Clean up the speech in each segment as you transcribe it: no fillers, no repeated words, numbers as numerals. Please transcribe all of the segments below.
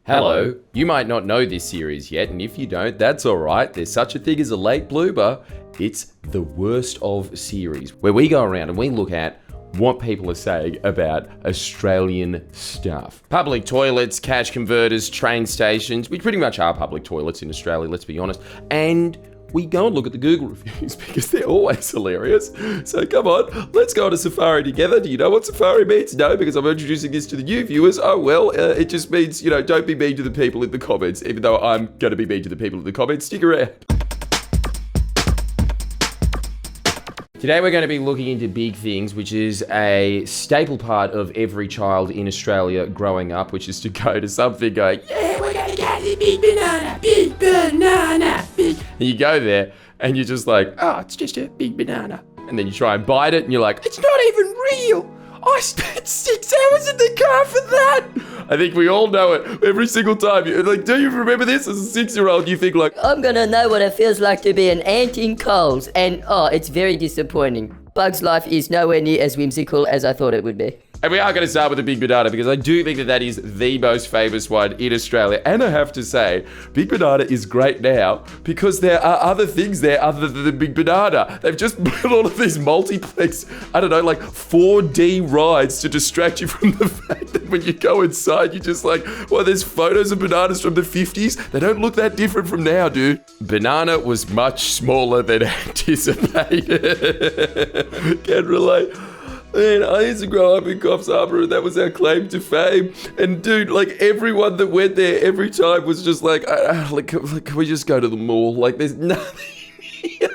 Hello. You might not know this series yet, and if you don't, that's alright. There's such a thing as a late bloomer. It's the worst of series, where we go around and we look at what people are saying about Australian stuff. Public toilets, cash converters, train stations, which pretty much are public toilets in Australia, let's be honest. And we go and look at the Google reviews because they're always hilarious. So come on, let's go on a safari together. Do you know what safari means? No, because I'm introducing this to the new viewers. Oh, well, it just means, don't be mean to the people in the comments, even though I'm going to be mean to the people in the comments. Stick around. Today we're going to be looking into big things, which is a staple part of every child in Australia growing up, which is to go to something going, yeah, we're going to get the big banana, big banana, big. And you go there and you're just like, oh, it's just a big banana. And then you try and bite it and you're like, it's not even real. I spent 6 hours in the car for that. I think we all know it every single time. Do you remember this? As a 6-year-old, you think like, I'm gonna know what it feels like to be an ant in Coles. And it's very disappointing. Bug's life is nowhere near as whimsical as I thought it would be. And we are going to start with the Big Banana because I do think that is the most famous one in Australia. And I have to say, Big Banana is great now because there are other things there other than the Big Banana. They've just built all of these multiplex, 4D rides to distract you from the fact that when you go inside, you're just like, well, there's photos of bananas from the 50s. They don't look that different from now, dude. Banana was much smaller than anticipated. Can't relate. Man, I used to grow up in Coffs Harbour and that was our claim to fame. And dude, everyone that went there every time was just like, can we just go to the mall? There's nothing here.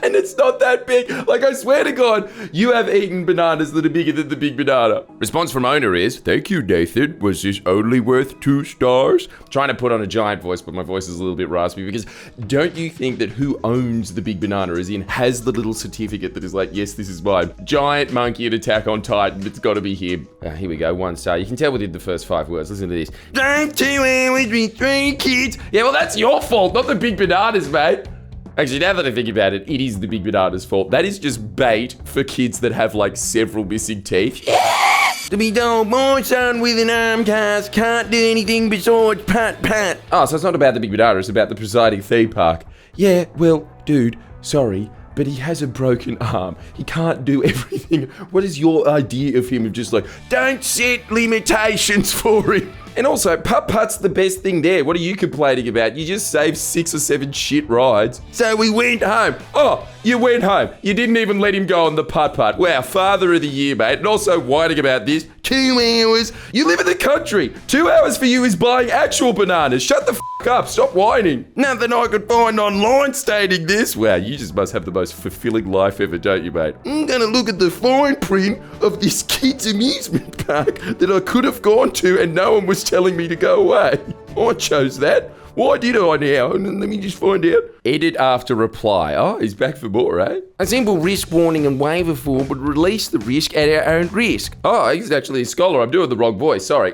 And it's not that big. I swear to God, you have eaten bananas that are bigger than the Big Banana. Response from owner is, thank you, Nathan. Was this only worth 2 stars? Trying to put on a giant voice, but my voice is a little bit raspy because don't you think that who owns the Big Banana has the little certificate that is like, yes, this is mine. Giant monkey in Attack on Titan. It's got to be him. Here we go. 1 star. You can tell within the first 5 words. Listen to this. Don't 2 hours with 3 kids. Yeah, well, that's your fault, not the Big Banana's, mate. Actually, now that I think about it, it is the Big Banana's fault. That is just bait for kids that have several missing teeth. Yeah! To be told, my son with an arm cast can't do anything besides pat. Oh, so it's not about the Big Banana, it's about the presiding theme park. Yeah, well, dude, sorry, but he has a broken arm. He can't do everything. What is your idea of him of just don't set limitations for him? And also, putt-putt's the best thing there. What are you complaining about? You just saved 6 or 7 shit rides. So we went home. Oh, you went home. You didn't even let him go on the putt-putt. Wow, father of the year, mate. And also whining about this. 2 hours. You live in the country. 2 hours for you is buying actual bananas. Shut the f*** up. Stop whining. Nothing I could find online stating this. Wow, you just must have the most fulfilling life ever, don't you, mate? I'm gonna look at the fine print of this kids' amusement park that I could have gone to and no one was telling me to go away. I chose that. Why did I now? Let me just find out. Edit after reply. Oh, he's back for more, eh? A simple risk warning and waiver form would release the risk at our own risk. Oh, he's actually a scholar. I'm doing the wrong voice. Sorry.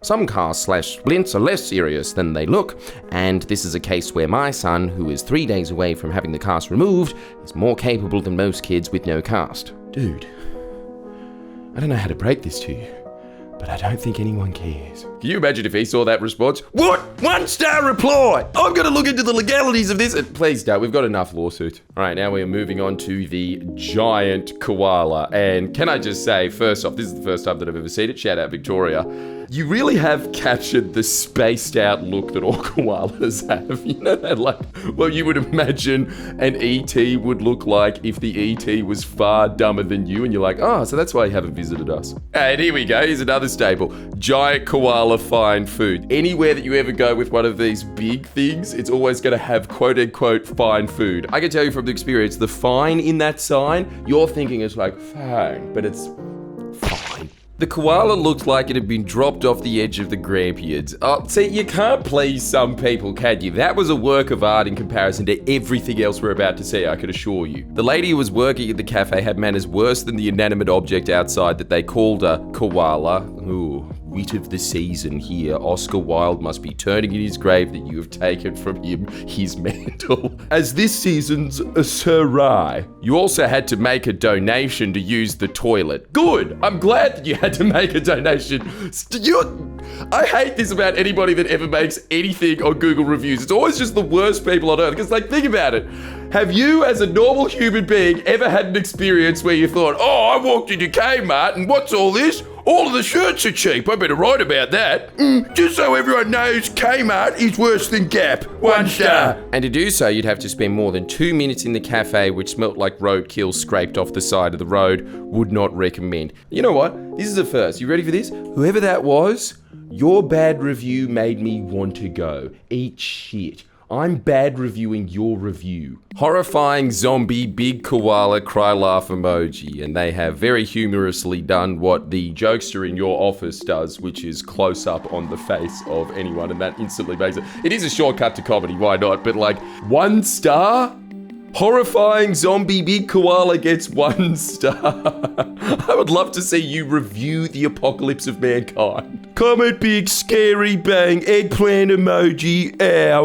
Some cars/splints are less serious than they look. And this is a case where my son, who is 3 days away from having the cast removed, is more capable than most kids with no cast. Dude, I don't know how to break this to you, but I don't think anyone cares. Can you imagine if he saw that response? What? 1 star reply! I'm gonna look into the legalities of this. Please don't, we've got enough lawsuits. All right, now we are moving on to the giant koala. And can I just say, first off, this is the first time that I've ever seen it. Shout out Victoria. You really have captured the spaced out look that all koalas have. You know that what you would imagine an ET would look like if the ET was far dumber than you and you're like, oh, so that's why you haven't visited us. And here we go, here's another staple. Giant koala fine food. Anywhere that you ever go with one of these big things, it's always going to have quote unquote fine food. I can tell you from the experience, the fine in that sign, you're thinking it's fine, but it's fine. The koala looked like it had been dropped off the edge of the Grampians. Oh, see, you can't please some people, can you? That was a work of art in comparison to everything else we're about to see, I can assure you. The lady who was working at the cafe had manners worse than the inanimate object outside that they called a koala. Ooh, wit of the season here. Oscar Wilde must be turning in his grave that you have taken from him his mantle as this season's Sir Rye. You also had to make a donation to use the toilet. Good! I'm glad that you had to make a donation. I hate this about anybody that ever makes anything on Google reviews. It's always just the worst people on earth. Because, like, think about it. Have you, as a normal human being, ever had an experience where you thought, oh, I walked into Kmart and what's all this? All of the shirts are cheap. I better write about that. Just so everyone knows, Kmart is worse than Gap. 1 star. And to do so, you'd have to spend more than 2 minutes in the cafe, which smelt like roadkill scraped off the side of the road. Would not recommend. You know what? This is a first. You ready for this? Whoever that was, your bad review made me want to go. Eat shit. I'm bad reviewing your review. Horrifying zombie big koala cry laugh emoji, and they have very humorously done what the jokester in your office does, which is close up on the face of anyone, and that instantly makes it. It is a shortcut to comedy, why not? But like, 1 star? Horrifying zombie big koala gets 1 star. I would love to see you review the apocalypse of mankind. Comment big scary bang eggplant emoji,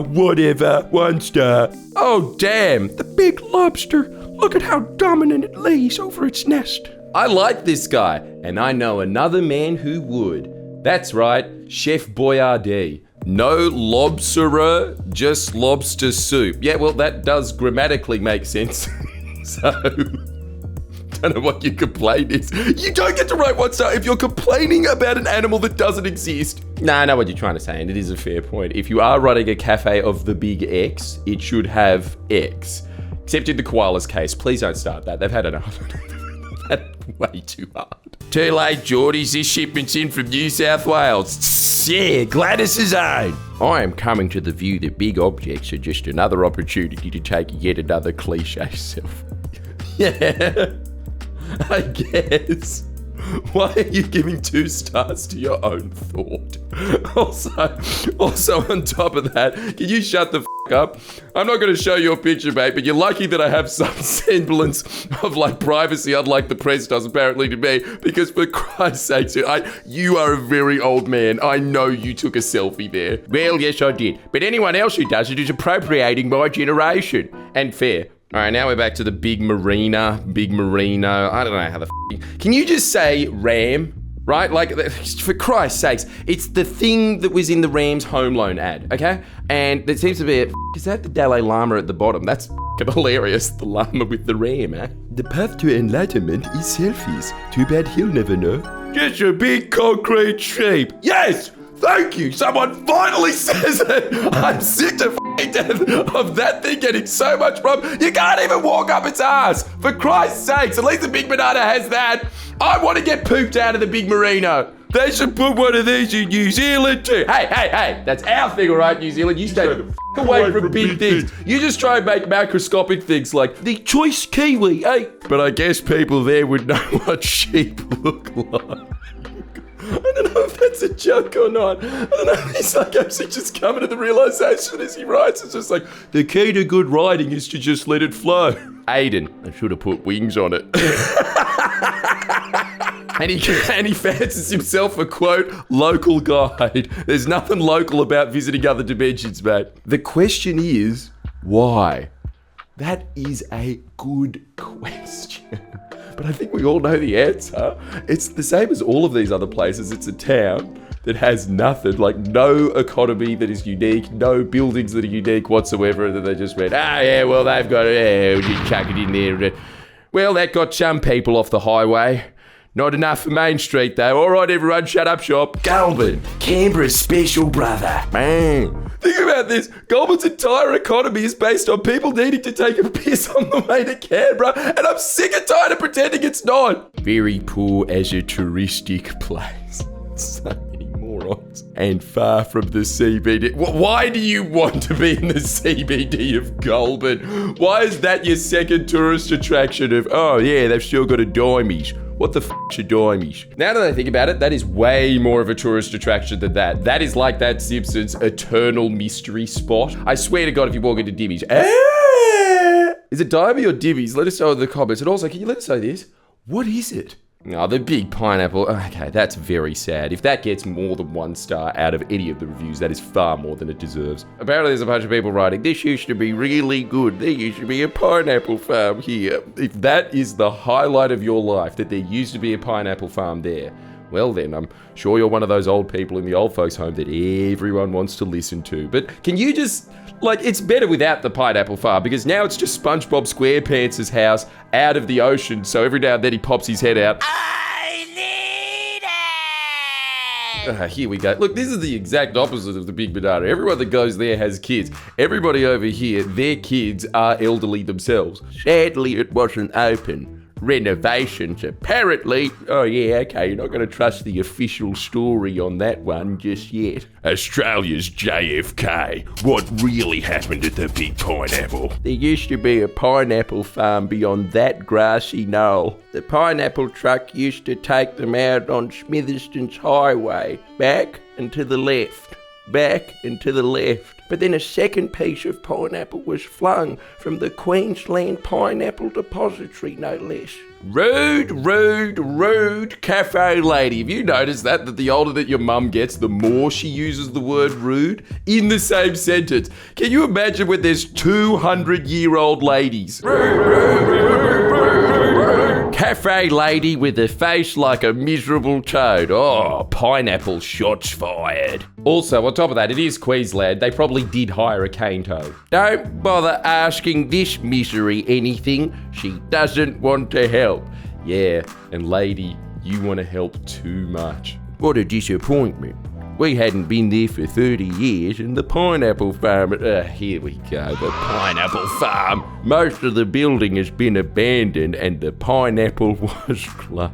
whatever, 1 star. Oh damn, the big lobster. Look at how dominant it lays over its nest. I like this guy, and I know another man who would. That's right, Chef Boyardee. No lobster, just lobster soup. Yeah, well, that does grammatically make sense. So, don't know what your complaint is. You don't get to write 1 star if you're complaining about an animal that doesn't exist. Nah, I know what you're trying to say, and it is a fair point. If you are running a cafe of the big X, it should have X. Except in the koala's case, please don't start that. They've had enough. That's way too hard. Too late, Geordies. This shipment's in from New South Wales. Yeah, Gladys's own. I am coming to the view that big objects are just another opportunity to take yet another cliche selfie. Yeah, I guess. Why are you giving 2 stars to your own thought? Also on top of that, can you shut the up? I'm not going to show you a picture, mate, but you're lucky that I have some semblance of like privacy, unlike the press does apparently to me, because for Christ's sake, you are a very old man. I know you took a selfie there. Well, yes, I did. But anyone else who does it is appropriating my generation. And fair. All right, now we're back to the big merino. I don't know how the can you just say ram? Right? Like, for Christ's sakes, it's the thing that was in the Rams home loan ad, okay? And there seems to be is that the Dalai Lama at the bottom? That's hilarious, the llama with the ram, eh? The path to enlightenment is selfies. Too bad he'll never know. Just a big concrete shape. Yes! Thank you! Someone finally says it! I'm sick to death of that thing getting so much problem. You can't even walk up its ass! For Christ's sakes, at least the big banana has that. I want to get pooped out of the big merino. They should put one of these in New Zealand too. Hey, that's our thing, all right, New Zealand. You stay the away from big things. You just try and make macroscopic things like the choice kiwi, eh? But I guess people there would know what sheep look like. I don't know if that's a joke or not. I don't know. He's like actually just coming to the realization as he writes. It's just like, the key to good writing is to just let it flow. Aiden, I should have put wings on it. And he fancies himself a, quote, local guide. There's nothing local about visiting other dimensions, mate. The question is, why? That is a good question. But I think we all know the answer. It's the same as all of these other places. It's a town that has nothing, like no economy that is unique, no buildings that are unique whatsoever, that they just went, well, they've got it, we'll just chuck it in there. Well, that got some people off the highway. Not enough for Main Street, though. All right, everyone, shut up shop. Goulburn, Canberra's special brother. Man. Think about this. Goulburn's entire economy is based on people needing to take a piss on the way to Canberra, and I'm sick and tired of pretending it's not. Very poor as a touristic place. So many morons. And far from the CBD. Why do you want to be in the CBD of Goulburn? Why is that your second tourist attraction of, oh yeah, they've still got a Dimies? What the f***'s a Dimies? Now that I think about it, that is way more of a tourist attraction than that. That is like that Simpsons eternal mystery spot. I swear to God, if you walk into Dimmies, is it Dimey or Dimmies? Let us know in the comments. And also, can you let us know this? What is it? Oh, the big pineapple. Okay, that's very sad. If that gets more than 1 star out of any of the reviews, that is far more than it deserves. Apparently there's a bunch of people writing, this used to be really good. There used to be a pineapple farm here. If that is the highlight of your life, that there used to be a pineapple farm there, well then, I'm sure you're one of those old people in the old folks home that everyone wants to listen to. But can you just... Like, it's better without the pineapple farm, because now it's just SpongeBob SquarePants' house out of the ocean, so every now and then he pops his head out. I need it! Here we go. Look, this is the exact opposite of the Big Banana. Everyone that goes there has kids. Everybody over here, their kids are elderly themselves. Sadly, it wasn't open. Renovations, apparently. Oh yeah, okay, you're not going to trust the official story on that one just yet. Australia's JFK. What really happened at the Big Pineapple? There used to be a pineapple farm beyond that grassy knoll. The pineapple truck used to take them out on Smitherston's Highway, back and to the left, back and to the left. But then a second piece of pineapple was flung from the Queensland Pineapple Depository, no less. Rude, rude, rude cafe lady. Have you noticed that the older that your mum gets, the more she uses the word rude in the same sentence? Can you imagine when there's 200-year-old ladies? Rude, rude, rude, rude, rude. Cafe lady with a face like a miserable toad. Oh, pineapple shots fired. Also, on top of that, it is Queensland. They probably did hire a cane toad. Don't bother asking this misery anything. She doesn't want to help. Yeah, and lady, you want to help too much. What a disappointment. We hadn't been there for 30 years, and the pineapple farm... here we go, the pineapple farm. Most of the building has been abandoned, and the pineapple was closed.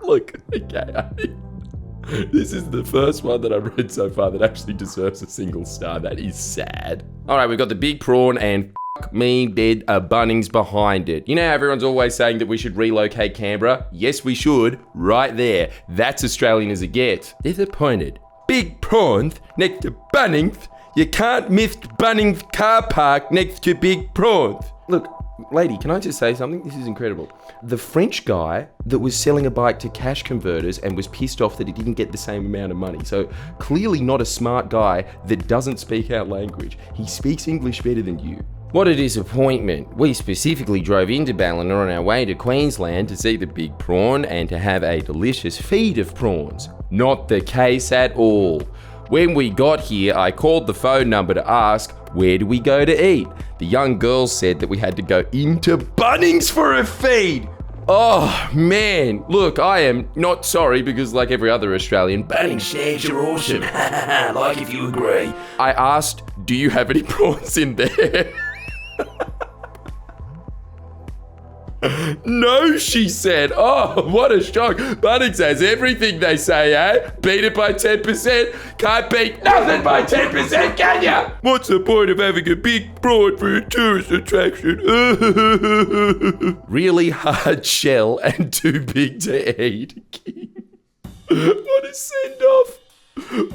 Look, okay, this is the first one that I've read so far that actually deserves a single star. That is sad. All right, we've got the big prawn, and me, there's a Bunnings behind it. You know how everyone's always saying that we should relocate Canberra? Yes, we should. Right there. That's Australian as it gets. There's a pointed big prawns next to Bunnings. You can't miss Bunnings car park next to big prawns. Look, lady, can I just say something? This is incredible. The French guy that was selling a bike to cash converters and was pissed off that he didn't get the same amount of money. So clearly not a smart guy that doesn't speak our language. He speaks English better than you. What a disappointment. We specifically drove into Ballina on our way to Queensland to see the big prawn and to have a delicious feed of prawns. Not the case at all. When we got here, I called the phone number to ask, where do we go to eat? The young girl said that we had to go into Bunnings for a feed. Oh, man. Look, I am not sorry because like every other Australian, Bunnings shares are awesome. Like if you agree. I asked, do you have any prawns in there? No, she said. Oh, what a shock. Bunnings has everything they say, eh? Beat it by 10%. Can't beat nothing by 10%, can ya? What's the point of having a big prawn for a tourist attraction? Really hard shell and too big to eat. What a send-off.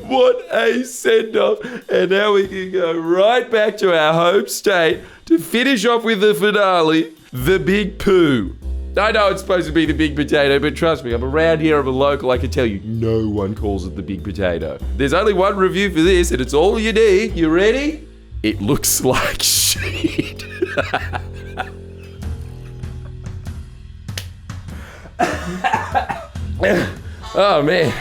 What a send-off. And now we can go right back to our home state to finish off with the finale, the big poo. I know it's supposed to be the big potato, but trust me, I'm around here, I'm a local, I can tell you, no one calls it the big potato. There's only one review for this, and it's all you need. You ready? It looks like shit. Oh man,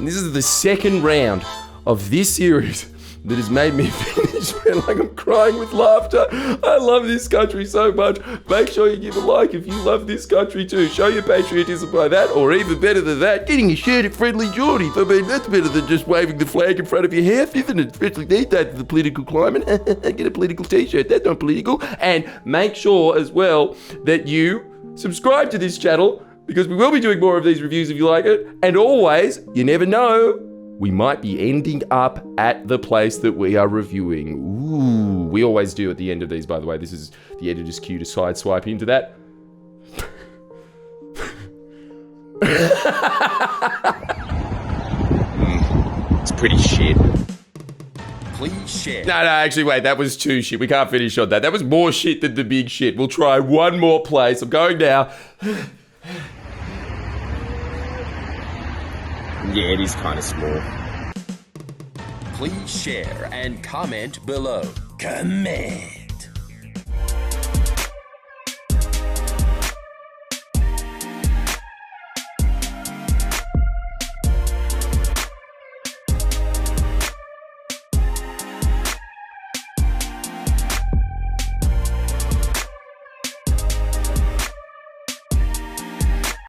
this is the second round of this series that has made me finish, man, like I'm crying with laughter. I love this country so much. Make sure you give a like if you love this country too. Show your patriotism by that, or even better than that, getting a shirt at Friendly Geordies. I mean, that's better than just waving the flag in front of your house, isn't it? Especially these days of the political climate. Get a political t-shirt, that's not political. And make sure as well that you subscribe to this channel, because we will be doing more of these reviews if you like it. And always, you never know, we might be ending up at the place that we are reviewing. Ooh, we always do at the end of these, by the way. This is the editor's cue to sideswipe into that. It's pretty shit. Please share. No, actually, wait, that was too shit. We can't finish on that. That was more shit than the big shit. We'll try one more place. I'm going now. Yeah, it is kind of small. Please share and comment below. Comment.